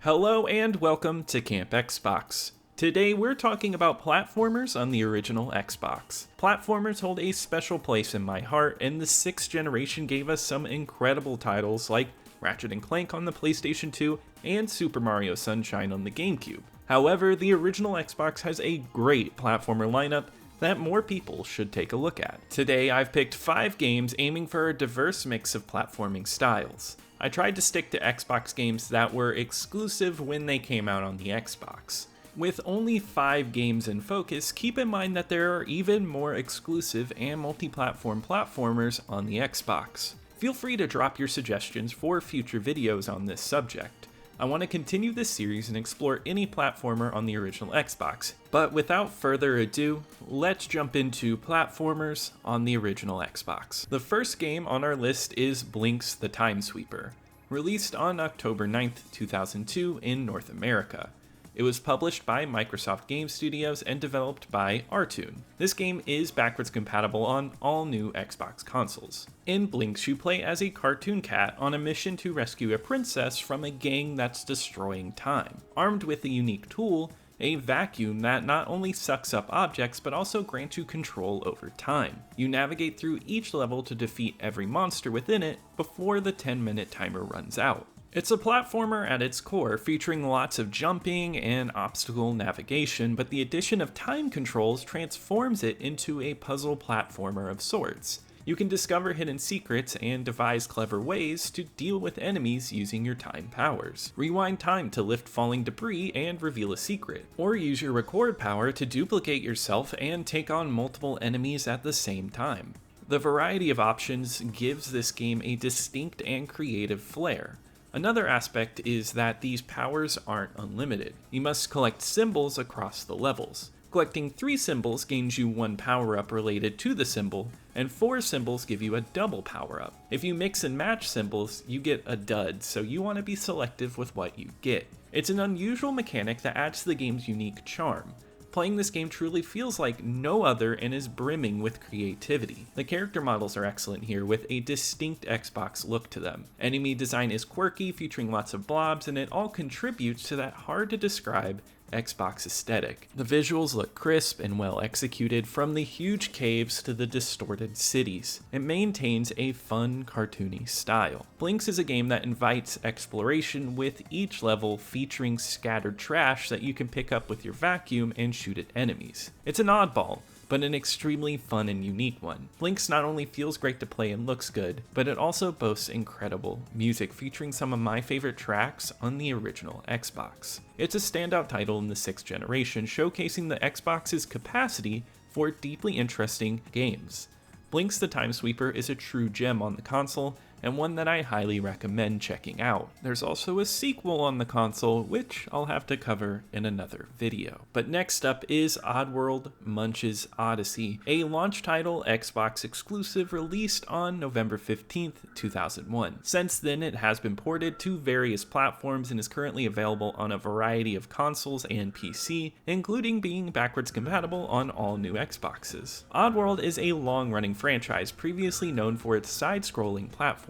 Hello and welcome to Camp Xbox. Today we're talking about platformers on the original Xbox. Platformers hold a special place in my heart, and the 6th generation gave us some incredible titles like Ratchet & Clank on the PlayStation 2 and Super Mario Sunshine on the GameCube. However, the original Xbox has a great platformer lineup that more people should take a look at. Today I've picked 5 games aiming for a diverse mix of platforming styles. I tried to stick to Xbox games that were exclusive when they came out on the Xbox. With only 5 games in focus, keep in mind that there are even more exclusive and multi-platform platformers on the Xbox. Feel free to drop your suggestions for future videos on this subject. I want to continue this series and explore any platformer on the original Xbox, but without further ado, let's jump into platformers on the original Xbox. The first game on our list is Blinx the Time Sweeper, released on October 9th, 2002 in North America. It was published by Microsoft Game Studios and developed by Artoon. This game is backwards compatible on all new Xbox consoles. In Blinx, you play as a cartoon cat on a mission to rescue a princess from a gang that's destroying time. Armed with a unique tool, a vacuum that not only sucks up objects but also grants you control over time. You navigate through each level to defeat every monster within it before the 10-minute timer runs out. It's a platformer at its core, featuring lots of jumping and obstacle navigation, but the addition of time controls transforms it into a puzzle platformer of sorts. You can discover hidden secrets and devise clever ways to deal with enemies using your time powers. Rewind time to lift falling debris and reveal a secret, or use your record power to duplicate yourself and take on multiple enemies at the same time. The variety of options gives this game a distinct and creative flair. Another aspect is that these powers aren't unlimited. You must collect symbols across the levels. Collecting 3 symbols gains you 1 power-up related to the symbol, and 4 symbols give you a double power-up. If you mix and match symbols, you get a dud, so you want to be selective with what you get. It's an unusual mechanic that adds to the game's unique charm. Playing this game truly feels like no other and is brimming with creativity. The character models are excellent here with a distinct Xbox look to them. Enemy design is quirky, featuring lots of blobs, and it all contributes to that hard to describe Xbox aesthetic. The visuals look crisp and well executed, from the huge caves to the distorted cities. It maintains a fun, cartoony style. Blinx is a game that invites exploration, with each level featuring scattered trash that you can pick up with your vacuum and shoot at enemies. It's an oddball, but an extremely fun and unique one. Blinx not only feels great to play and looks good, but it also boasts incredible music, featuring some of my favorite tracks on the original Xbox. It's a standout title in the 6th generation, showcasing the Xbox's capacity for deeply interesting games. Blinx the Time Sweeper is a true gem on the console, and one that I highly recommend checking out. There's also a sequel on the console, which I'll have to cover in another video. But next up is Oddworld Munch's Oddysee, a launch title Xbox exclusive released on November 15th, 2001. Since then, it has been ported to various platforms and is currently available on a variety of consoles and PC, including being backwards compatible on all new Xboxes. Oddworld is a long-running franchise previously known for its side-scrolling platformers.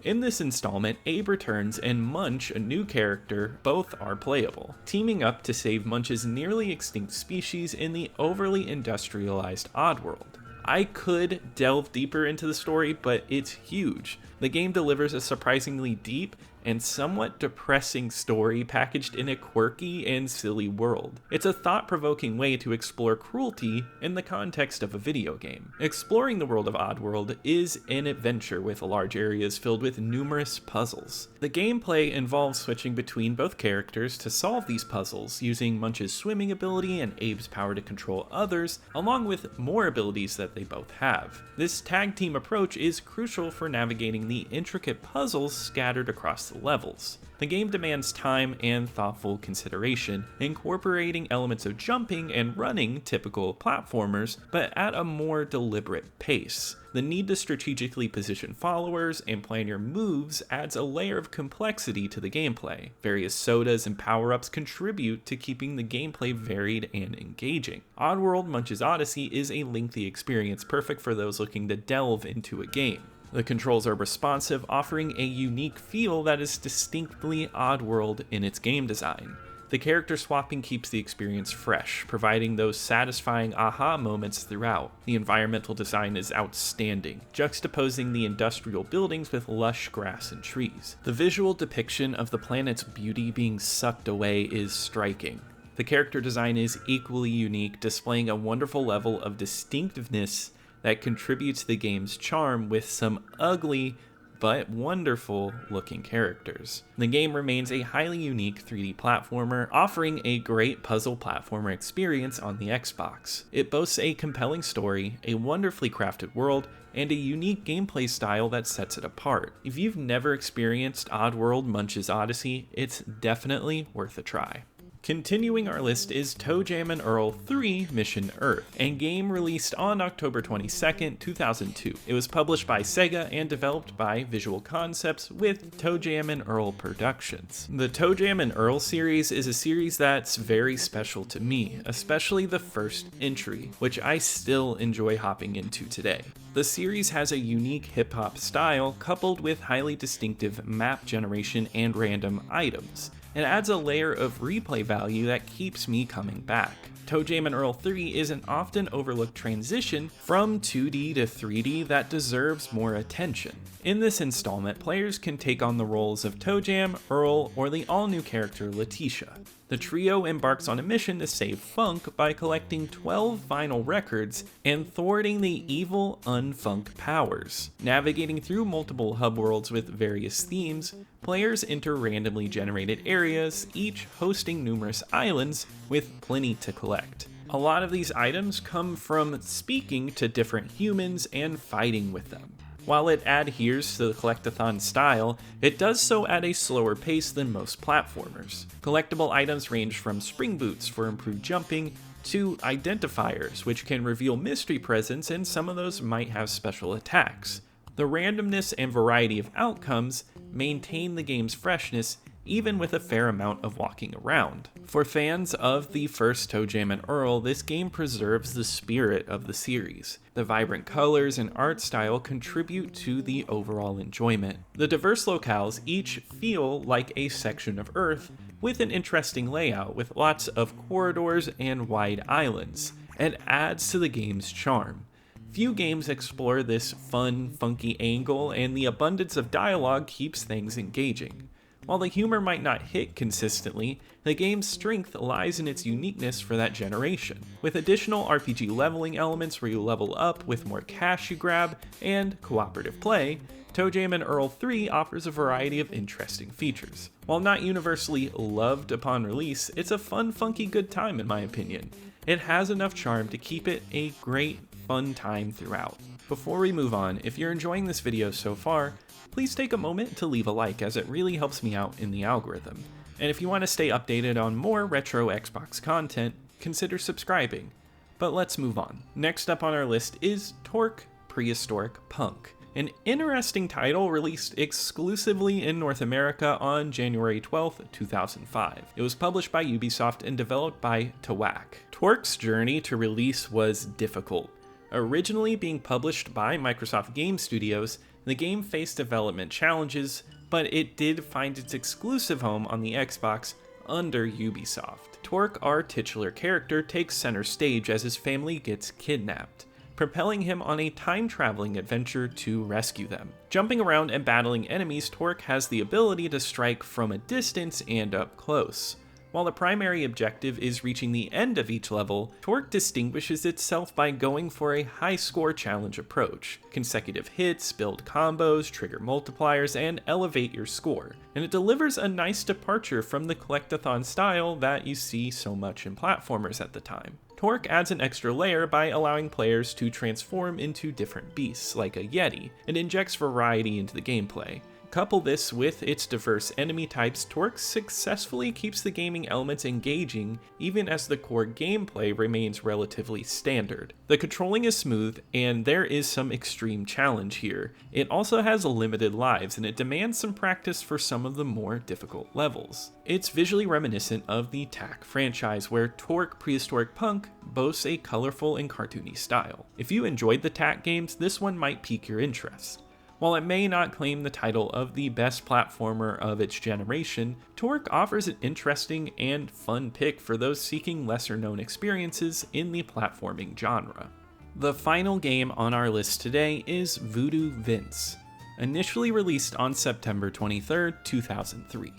In this installment, Abe returns and Munch, a new character, both are playable, teaming up to save Munch's nearly extinct species in the overly industrialized Oddworld. I could delve deeper into the story, but it's huge. The game delivers a surprisingly deep and somewhat depressing story packaged in a quirky and silly world. It's a thought-provoking way to explore cruelty in the context of a video game. Exploring the world of Oddworld is an adventure with large areas filled with numerous puzzles. The gameplay involves switching between both characters to solve these puzzles, using Munch's swimming ability and Abe's power to control others, along with more abilities that they both have. This tag team approach is crucial for navigating the intricate puzzles scattered across the levels. The game demands time and thoughtful consideration, incorporating elements of jumping and running typical platformers, but at a more deliberate pace. The need to strategically position followers and plan your moves adds a layer of complexity to the gameplay. Various sodas and power-ups contribute to keeping the gameplay varied and engaging. Oddworld Munch's Oddysee is a lengthy experience, perfect for those looking to delve into a game. The controls are responsive, offering a unique feel that is distinctly Oddworld in its game design. The character swapping keeps the experience fresh, providing those satisfying aha moments throughout. The environmental design is outstanding, juxtaposing the industrial buildings with lush grass and trees. The visual depiction of the planet's beauty being sucked away is striking. The character design is equally unique, displaying a wonderful level of distinctiveness that contributes to the game's charm with some ugly but wonderful looking characters. The game remains a highly unique 3D platformer, offering a great puzzle platformer experience on the Xbox. It boasts a compelling story, a wonderfully crafted world, and a unique gameplay style that sets it apart. If you've never experienced Oddworld Munch's Oddysee, it's definitely worth a try. Continuing our list is Toe Jam Earl 3 Mission Earth, a game released on October 22nd, 2002. It was published by Sega and developed by Visual Concepts with ToeJam Earl Productions. The Toe Jam Earl series is a series that's very special to me, especially the first entry, which I still enjoy hopping into today. The series has a unique hip-hop style coupled with highly distinctive map generation and random items. It adds a layer of replay value that keeps me coming back. Toe Jam Earl 3 is an often overlooked transition from 2D to 3D that deserves more attention. In this installment, players can take on the roles of Toe Jam, Earl, or the all-new character Letitia. The trio embarks on a mission to save Funk by collecting 12 vinyl records and thwarting the evil Unfunk powers. Navigating through multiple hub worlds with various themes, players enter randomly generated areas, each hosting numerous islands with plenty to collect. A lot of these items come from speaking to different humans and fighting with them. While it adheres to the collectathon style, it does so at a slower pace than most platformers. Collectible items range from spring boots for improved jumping, to identifiers, which can reveal mystery presents, and some of those might have special attacks. The randomness and variety of outcomes maintain the game's freshness, even with a fair amount of walking around. For fans of the first Toe Jam Earl, this game preserves the spirit of the series. The vibrant colors and art style contribute to the overall enjoyment. The diverse locales each feel like a section of Earth, with an interesting layout with lots of corridors and wide islands. It adds to the game's charm. Few games explore this fun, funky angle, and the abundance of dialogue keeps things engaging. While the humor might not hit consistently, the game's strength lies in its uniqueness for that generation. With additional RPG leveling elements where you level up with more cash you grab, and cooperative play, Toe Jam Earl 3 offers a variety of interesting features. While not universally loved upon release, it's a fun, funky good time in my opinion. It has enough charm to keep it a great, fun time throughout. Before we move on, if you're enjoying this video so far, please take a moment to leave a like, as it really helps me out in the algorithm. And if you want to stay updated on more retro Xbox content, consider subscribing. But let's move on. Next up on our list is Tork, Prehistoric Punk, an interesting title released exclusively in North America on January 12th, 2005. It was published by Ubisoft and developed by ToeJam. Tork's journey to release was difficult. Originally being published by Microsoft Game Studios, the game faced development challenges, but it did find its exclusive home on the Xbox under Ubisoft. Tork, our titular character, takes center stage as his family gets kidnapped, propelling him on a time-traveling adventure to rescue them. Jumping around and battling enemies, Tork has the ability to strike from a distance and up close. While the primary objective is reaching the end of each level, Tork distinguishes itself by going for a high-score challenge approach. Consecutive hits, build combos, trigger multipliers, and elevate your score. And it delivers a nice departure from the collectathon style that you see so much in platformers at the time. Tork adds an extra layer by allowing players to transform into different beasts, like a Yeti, and injects variety into the gameplay. Couple this with its diverse enemy types, Tork successfully keeps the gaming elements engaging even as the core gameplay remains relatively standard. The controlling is smooth, and there is some extreme challenge here. It also has limited lives, and it demands some practice for some of the more difficult levels. It's visually reminiscent of the Tak franchise, where Tork Prehistoric Punk boasts a colorful and cartoony style. If you enjoyed the Tak games, this one might pique your interest. While it may not claim the title of the best platformer of its generation, Tork offers an interesting and fun pick for those seeking lesser-known experiences in the platforming genre. The final game on our list today is Voodoo Vince, initially released on September 23, 2003.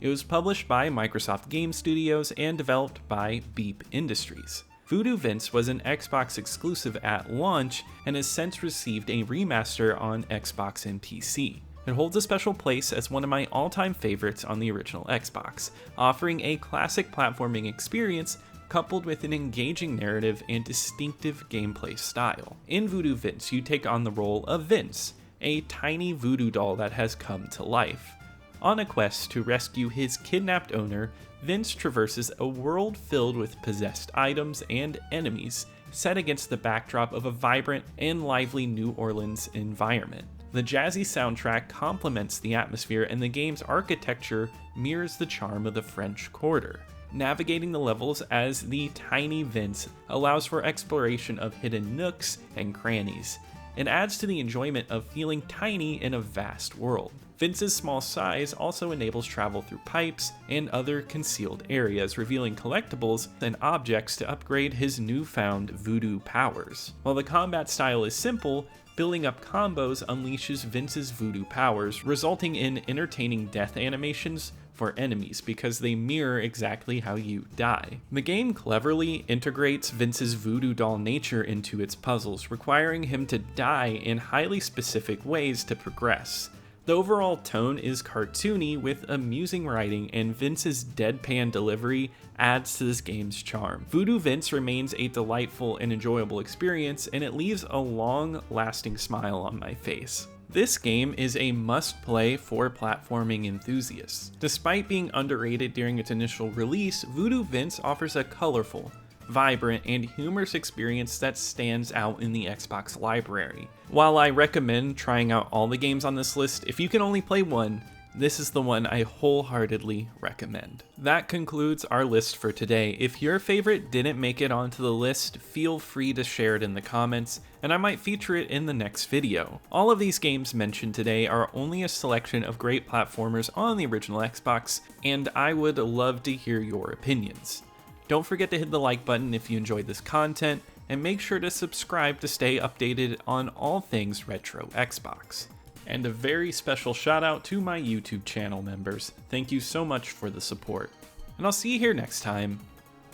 It was published by Microsoft Game Studios and developed by Beep Industries. Voodoo Vince was an Xbox exclusive at launch and has since received a remaster on Xbox and PC. It holds a special place as one of my all-time favorites on the original Xbox, offering a classic platforming experience coupled with an engaging narrative and distinctive gameplay style. In Voodoo Vince, you take on the role of Vince, a tiny voodoo doll that has come to life. On a quest to rescue his kidnapped owner, Vince traverses a world filled with possessed items and enemies, set against the backdrop of a vibrant and lively New Orleans environment. The jazzy soundtrack complements the atmosphere, and the game's architecture mirrors the charm of the French Quarter. Navigating the levels as the tiny Vince allows for exploration of hidden nooks and crannies. It adds to the enjoyment of feeling tiny in a vast world. Vince's small size also enables travel through pipes and other concealed areas, revealing collectibles and objects to upgrade his newfound voodoo powers. While the combat style is simple, building up combos unleashes Vince's voodoo powers, resulting in entertaining death animations for enemies because they mirror exactly how you die. The game cleverly integrates Vince's voodoo doll nature into its puzzles, requiring him to die in highly specific ways to progress. The overall tone is cartoony with amusing writing, and Vince's deadpan delivery adds to this game's charm. Voodoo Vince remains a delightful and enjoyable experience, and it leaves a long-lasting smile on my face. This game is a must-play for platforming enthusiasts. Despite being underrated during its initial release, Voodoo Vince offers a colorful, vibrant, and humorous experience that stands out in the Xbox library. While I recommend trying out all the games on this list, if you can only play one, this is the one I wholeheartedly recommend. That concludes our list for today. If your favorite didn't make it onto the list, feel free to share it in the comments, and I might feature it in the next video. All of these games mentioned today are only a selection of great platformers on the original Xbox, and I would love to hear your opinions. Don't forget to hit the like button if you enjoyed this content, and make sure to subscribe to stay updated on all things retro Xbox. And a very special shout out to my YouTube channel members. Thank you so much for the support. And I'll see you here next time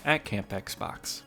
at Camp Xbox.